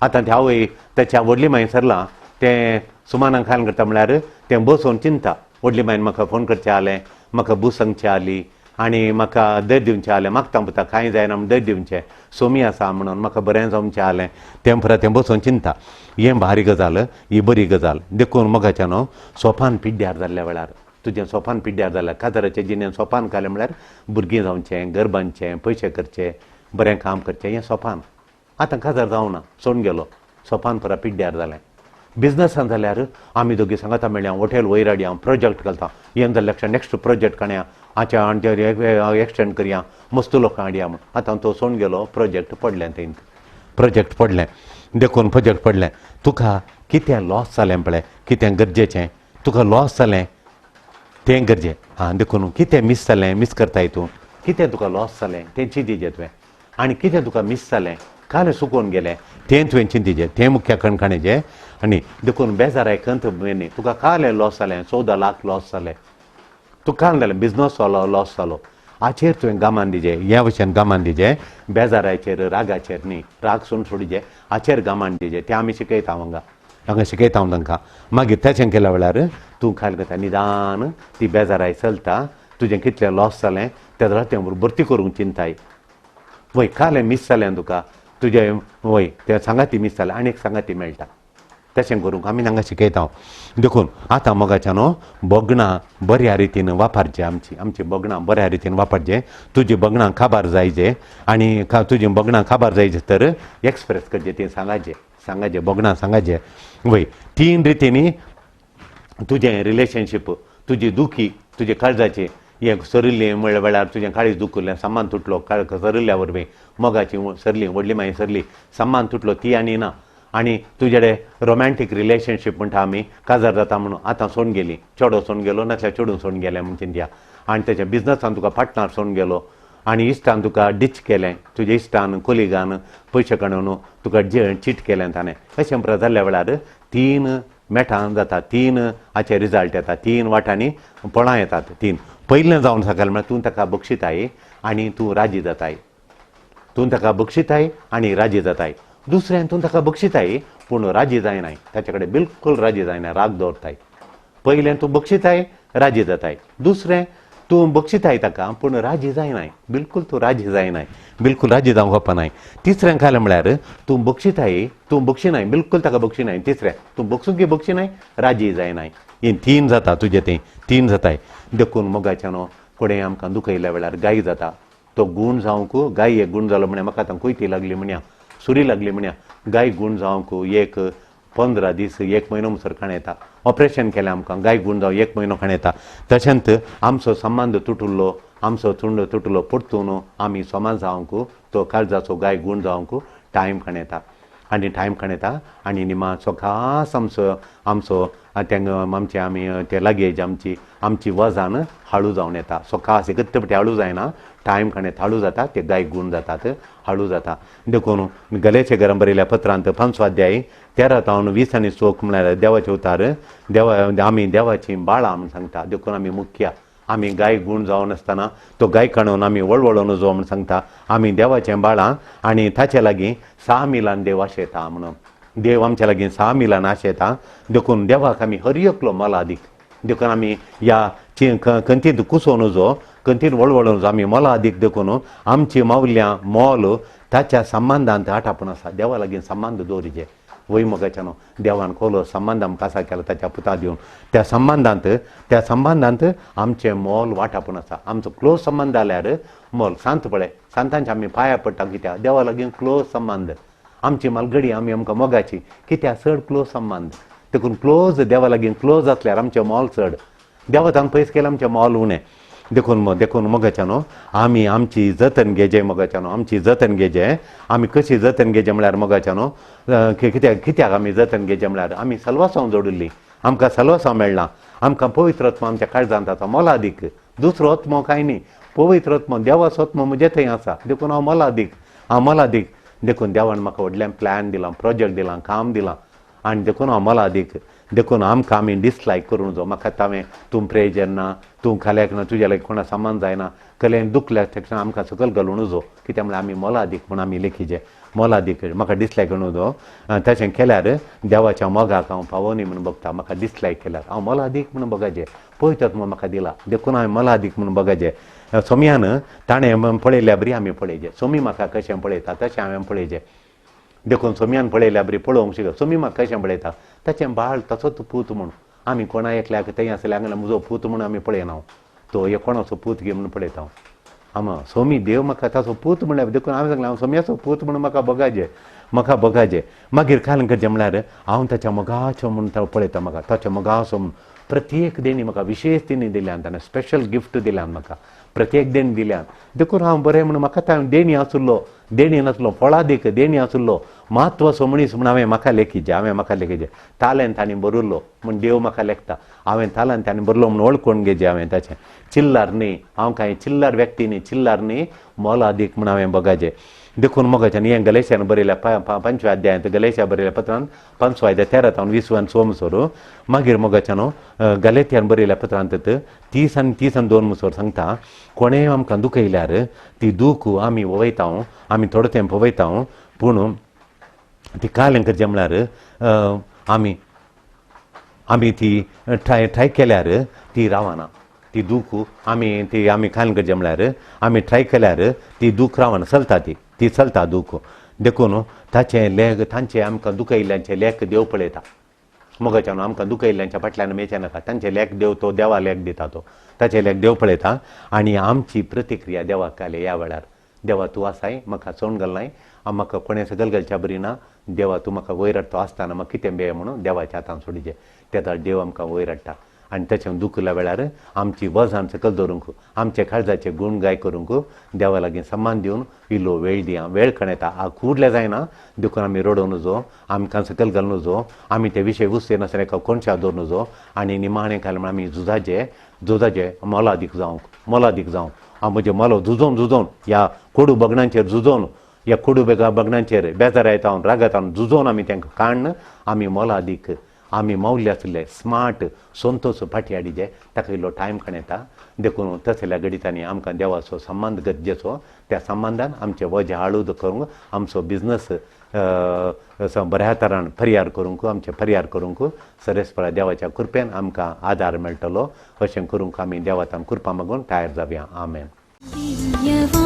Speaker 2: आतां ते आवय ताच्या व्हडली मांय सरलां तें सुमानाक खालें करता म्हळ्यार तें बसून चिंता व्हडली मांयन म्हाका फोन करचें जालें म्हाका बूस सांगचें जाली आनी म्हाका दर दिवचें जालें म्हाका तांपता कांय जायना म्हण दर दिवचें सोमी आसा म्हणून म्हाका बरें जावचें जालें तें परत तें बसून चिंता हें भारी गजाल ही बरी गजाल देखून मोगाच्या न्हू सोपान पिड्ड्यार जाल्ल्या वेळार तुजें सोपान पिड्ड्यार जाल्यार काजाराच्या जिणेन सोपान घालें म्हळ्यार भुरगीं जावचें घर बांदचें पयशे करचे बरें काम करचें हें सोपान आतां काजार जावना सोडून गेलो सोपान परत पिड्ड्यार जालें बिजनसान जाल्यार आमी दोगी सांगाता मेळया हॉटेल वयर हाडया प्रोजेक्ट घालता हें जाल्ल्या नेक्स्ट प्रोजेक्ट काडया हाच्या एक्सटेंड करया मस्त लोकां हाडया म्हूण आतां तो सोडून गेलो प्रोजेक्ट पडलें थंय प्रोजेक्ट पडलें देखून प्रोजेक्ट पडलें तुका कितें लॉस जालें पळय कितें गरजेचें तुका लॉस जालें तें गरजे देखून कितें मिस जालें मिस करताय तूं कितें तुका लॉस जालें तें चिंतीचें तुवें आनी कितें तुका मिस जालें काल सुकोवन गेलें तें तुवें चिंतीचें तें मुख्य कणकाणेचें आनी देखून बेजाराय खंत न्ही तुका काल लॉस जालें 14 लाख लॉस जालें तुका काल जालें बिजनस जालो लॉस जालो हाचेर तुवें गमान दिजें ह्या भशेन गमान दिजें बेजाराचेर रागाचेर न्ही राग सोडीचें हाचेर गमान दिजें तें आमी शिकयता हांगा शिकयता हांव तांकां मागीर तशें केल्या वेळार तूं खायल करता निदान ती बेजाराय चलता तुजें कितलें लॉस जालें तें जाल्यार तें भरती करूंक चिंताय वय कालें मिस जालें तुका तुजें वय तें सांगाती मिस जालें आनीक सांगाती मेळटा तशें करूंक आमी हांगा शिकयता हांव देखून आतां मोगाच्या न्हू बोगणां बऱ्या रितीन वापरचें आमची बोगणां बऱ्या रितीन वापरचें तुजी बोगणां काबार जायचें आनी तुजीं बोगणां काबार जायचें तर एक्सप्रेस करचें तें सांगाचें बोगणां सांगाचें वय 3 रितींनी तुजें रिलेशनशीप तुजी दुखी तुजे काळजाचें हें सरिल्लें म्हणल्या वेळार तुजें काळीज दुखुल्लें सम्मान तुटलो सरिल्ल्या वरवीं मोगाची सरली व्हडली माई सरली सम्मान तुटलो ती आनी ना आनी तुजे कडेन रोमॅन्टीक रिलेशनशीप म्हणटा आमी काजार जाता म्हणून आतां सोडून गेली चेडो सोडून गेलो नाजाल्यार चेडून सोडून गेलें म्हणून चिंतया आनी तेच्या बिजनसान तुका पार्टनर सोडून गेलो आनी इश्टान तुका डिच केलें तुज्या इश्टान कोलिगान पयशे काडून तुका चीट केलें ताणें अशें प्रकार जाल्ल्या वेळार 3 मेठां जाता 3 हाचे रिजल्ट येता 3 वाटांनी पळां येतात 3 पयलें जावन सकयल म्हळ्यार तूं ताका बक्षिताय आनी तूं राजी जाताय तूं ताका बक्षिताय आनी राजी जाताय दुसरें तूं ताका बक्षिताय पूण राजी जायनाय ताचे कडेन बिलकुल राजी जायना राग दवरताय पयलें तूं बक्षिताय राजी जाताय दुसरें तूं बक्षिताय ताका पूण राजी जायनाय बिलकुल तूं राजी जायनाय बिलकुल राजी जावंक वचनाय तिसरें कालें म्हळ्यार तूं बक्षिताय तूं बक्षिनाय बिलकुल ताका बक्षिनाय तिसरें तूं बक्षूंक बक्षिनाय राजी जायनाय ही 3 जाता तुजें तें 3 जाताय देखून मोगाचें न्हू कोणें आमकां दुखयल्या वेळार गाय जाता तो गूण जावंक गाय एक गूण जालो म्हणे म्हाका आतां कुयती लागली म्हण्या सुरी लागली म्हण्या गाय गूण जावंक एक 15 दीस 1 म्हयनो म्हणसर खाण येता ऑपरेशन केलें आमकां गाय गूण जावं 1 म्हयनो खाण येता तशेंच आमचो संबंद तुटुल्लो आमचो चुंड तुटलो परतून आमी समाज जावंक तो काळजाचो गाय गूण जावंक टायम खाण येता आनी टायम खाण येता आनी निमा सकास आमचो आमचे आमी ते लागेज आमची वजन हळू जावन येता सकास एकत्तपटी हळू जायना टायम खाण येता हळू जाता ते गाय गूण जातात हळू जाता देखून गलेचे गरम बरयल्या पत्रांत 5 अध्याय 13 तावन 20 आनी 16 म्हळ्यार देवाचे उतार आमी देवाची बाळां म्हूण सांगता देखून आमी मुख्य आमी गाय गूण जावन आसतना तो गाय काडून आमी वळवळोवन जो म्हूण सांगता आमी देवाचें बाळां आनी ताचे लागीं 6 मिलान देव आशेता म्हणून देव आमच्या लागीं 6 मिलान आशेता देखून देवाक आमी हर एकलो मोला अदीक देखून आमी ह्या खंतींत कुसोवन जो खंतीन वळवळोवन जो आमी मोला अदीक देखून आमची मावल्यां मोल ताच्या संबंदांत आटापून आसा देवा लागीं संबंद दवरिचे वय मोगाच्या न्हू देवान खोलो संबंद आमकां आसा केला ताच्या पुता दिवन त्या संबंदांत आमचें मोल वांटापून आसा आमचो क्लोज संबंद जाल्यार मोल सांत पळय सांतांचे आमी पांयां पडटा कित्याक देवा लागीं क्लोज संबंद आमची मालगडी आमी आमकां मोगाची कित्याक चड क्लोज संबंद देखून क्लोज देवा लागीं क्लोज आसल्यार आमचें मोल चड देवा तांकां पयस केलें आमचें मोल उणें देखून मोगाच्या न्हू आमी आमची जतन घेजे मोगाच्या न्हू आमची जतन घेजे आमी कशी जतन घेजे म्हळ्यार मोगाच्या न्हू कित्याक आमी जतन घेजे म्हळ्यार आमी सलवासांव जोडिल्लीं आमकां सलवासांव मेळना आमकां पवित्र आत्मा आमच्या काळजांत आसा मोला अदीक दुसरो आत्मो कांय न्ही पवित्र आत्मो देवाचो आत्मो म्हजे थंय आसा देखून हांव मोला अदीक देखून देवान म्हाका व्हडलें प्लॅन दिलां प्रोजेक्ट दिलां काम दिलां आनी देखून हांव मोला अदीक देखून आमकां आमी डिसलायक करूं जो म्हाका हांवें तूं प्रे जेन्ना तूं खाल्याक ना तुज्या लागीं कोणा सामान जायना कलेन दुखल्याक तेका आमकां सकयल घालूं जो कित्याक म्हळ्यार आमी मोला अदीक म्हूण आमी लेखीचे मोलादीक म्हाका डिसलायक म्हणून तशें केल्यार देवाच्या मोगाक हांव पावोनी म्हणून बघता म्हाका डिसलायक केल्यार हांव मोलादीक म्हणून बघाचें पळयतात म्हूण म्हाका दिला देखून हांवें मोलादीक म्हणून बघाचें सोमयान ताणें पळयल्या बरी आमी पळयचें सोमी म्हाका कशें पळयता तशें हांवें पळयचें देखून सोमयान पळयल्या बरी पळोवंक शिकता सोमी म्हाका कशें पळयता ताचें बाळ तसोच पूत म्हूण आमी कोणा एकल्याक थंय आसल्याक म्हजो पूत म्हणून आमी पळयना तो एक कोणाचो पूत घे म्हणून पळयता हांव सोमी देव म्हाका ताचो पूत म्हणल्यार देखून हांवें सांगलें हांव सोमयाचो पूत म्हणून म्हाका बघाचें मागीर काल करचें म्हळ्यार हांव ताच्या मोगाचो म्हणून तो पळयता म्हाका ताच्या मोगाचो म्हूण प्रत्येक देणी म्हाका विशेश देणी दिल्यान ताणें स्पेशल गिफ्ट दिल्यान म्हाका प्रत्येक देणी दिल्यान देखून हांव बरें म्हणून म्हाका देणी आसुल्लो देणी नासलो फळादीक देणी आसुल्लो म्हत्वाचो मनीस म्हूण हांवें म्हाका लेखीचें ताल्यान तांणी बरयल्लो म्हूण देव म्हाका लेखता हांवें ताल्यान तांणी बरयलो म्हूण वळखून घेवचें हांवें ताचें चिल्लार न्ही हांव कांय चिल्लार व्यक्ती न्ही चिल्लार न्ही मोलादीक म्हूण हांवें बघाचें देखून मोगाच्यान हें गलेशान बरयल्या 5व्या अध्यायांत गलेशा बरयल्या पत्रांत 5 अध्याय 13 आनी 20 सोमसोर मागीर मोगाच्यान गलेत्यान बरयल्या पत्रांत 30 आनी 2 मुसोर सांगता कोणेंय आमकां दुखयल्यार ती दूख आमी वयता आमी थोडो तेंप वयता पूण ती कालें करचें म्हळ्यार आमी ती ट्राय केल्यार ती रावना ती दूख आमी कालें करचें म्हळ्यार आमी ट्राय केल्यार ती दूख रावना चलता ती चलता दूख देखून तांचे आमकां दुखयल्ल्यांचे लेख देव पळयता मोगाच्यान आमकां दुखयल्ल्यांच्या फाटल्यान मेळचें नाका तांचे लेख देव तो देवा लेख दिता तो ताचे लेख देव पळयता आनी आमची प्रतिक्रिया देवाक घाले ह्या वेळार देवा तूं आसाय म्हाका चोण घालनाय म्हाका कोणें सकयल घालच्या बरी ना देवा तूं म्हाका वयर हाडटा आसतना म्हाका कितें बेय म्हणून देवाच्या हातान सोडिचें तेदा देव आमकां वयर हाडटा आनी ताचें दुखल्या वेळार आमची वजान सकयल दवरूंक आमचे काळजाचे गुणगाय करूंक देवा लागीं सम्मान दिवन इल्लो वेळ दिया वेळ खण येता कुडलें जायना देखून आमी रडोवन नजो आमकां सकयल घालून नजो आमी ते विशय हुस्से नासल्यार कोणशा दवरून नजो आनी निमाणें घाल म्हण आमी झुजाचे मोलादीक जावं हांव म्हजें मोलो झुजोवन ह्या कोडू बगणांचेर झुजोवन ह्या कोडू बगणांचेर बेजार येता रागात झुजोवन आमी तांकां काडन आमी मोलादीक आमी मौल्य आसले स्मार्ट संतोश फाटी हाडिचे ताका इल्लो टायम खण येता देखून तसल्या घडितांनी आमकां देवाचो संबंद गरजेचो त्या संबंदान आमचें वजें हाळूद करूंक आमचो बिझनस बऱ्या तरान फरियार करूंक सरेस्परा देवाच्या कृपेन आमकां आदार मेळटलो अशें करूंक आमी देवातान कृपा मागून तयार जावया आमेन.